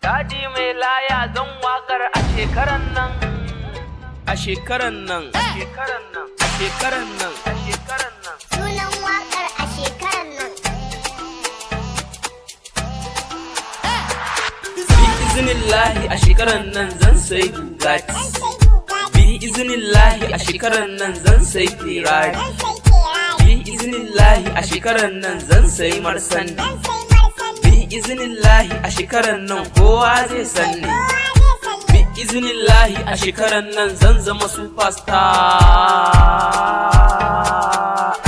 Dadi mai laya zan wakar a shekaran nan. A shekaran nan. A shekaran nan. A shekaran nan. A shekaran nan. Sunan wakar a shekaran nan. Bi iznillahi a shekaran nan zan sai Bugatti. Bi iznillahi a shekaran nan zan sai Ferrari. Bi iznillahi a shekaran nan zan sai Marsandi. Bi iznillahi a shekaran nan kowa zai sanni. Bi iznillahi a shekaran nan zan zama superstar.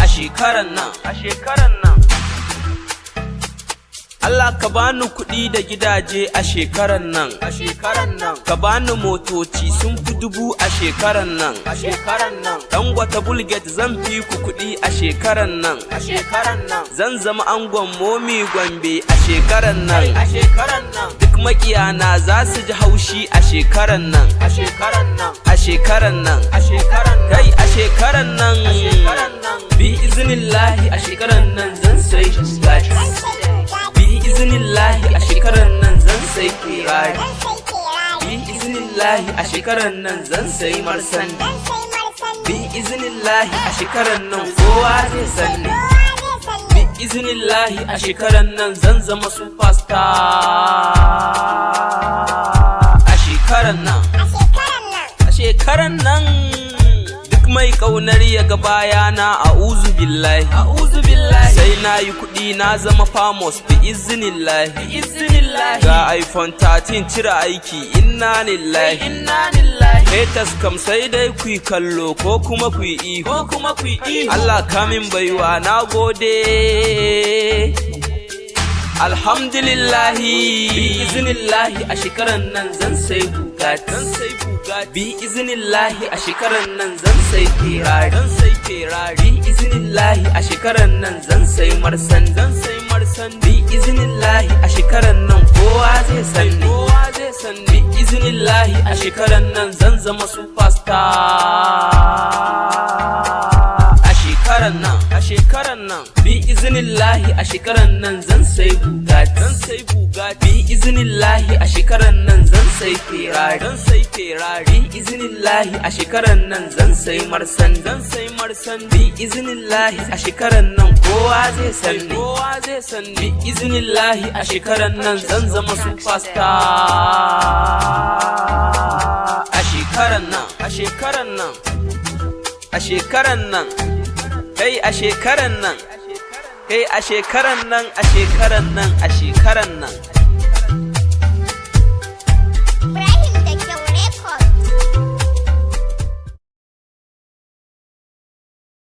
A shekaran nan. A shekaran nan. Allah ka bani kuɗi da gidaje a shekaran nan. A shekaran nan. Ka bani motoci sun fi 1000 a shekaran nan. A shekaran nan. Dangote Bulget zan fi ku kuɗi a shekaran nan. A shekaran nan. Zan zama angon Momi Gombe a shekaran nan. A shekaran nan. Duk makiyana za su ji haushi a shekaran nan. A shekaran nan. A shekaran nan. A shekaran nan. Kai a shekaran nan. A shekaran nan. Bi iznillahi a shekaran nan zan sai Bugatti. Bi iznillahi a shekaran nan zan sai Ferrari. Bi iznillahi a shekaran nan zan sai Marsandi. Bi iznillahi a shekaran nan kowa zai sanni. Bi iznillahi a shekaran nan zan zama superstar. A shekaran nan. A shekaran nan. Mai kaunar ya ga bayana a'udhu billahi, a'udhu billahi. Sai nayi kuɗi na zama famous bi iznillahi, bi iznillahi. Ga iPhone 13 cire aiki inna lillahi, inna lillahi. Haters kam sai dai ku kallo ko kuma ku ihu, ko kuma ku ihu. Allah kamin baiwa na gode. Alhamdulillahi. Bi iznillahi a shekaran nan zan sai Bugatti. Zan sai Bugatti. Bi iznillahi a shekaran nan zan sai Ferrari. Zan sai Ferrari. Bi iznillahi a shekaran nan zan sai Marsandi. Zan sai Marsandi. Bi iznillahi a shekaran nan kowa zai sanni. Kowa zai sanni. Bi iznillahi a shekaran nan zan zama superstar. A shekaran nan. A shekaran nan. Bi iznillahi a shekaran nan zan sai Bugatti. Zan sai Bugatti. Bi iznillahi a shekaran nan zan sai Ferrari. Zan sai Ferrari. Bi iznillahi a shekaran nan zan sai Marsandi. Zan sai Marsandi. Bi iznillahi a shekaran nan kowa zai sanni. Kowa zai sanni. Bi iznillahi a shekaran nan zan zama superstar. A shekaran nan. A shekaran nan. A shekaran nan. Kai a shekaran nan. Kai a shekaran nan. A shekaran nan. A shekaran nan.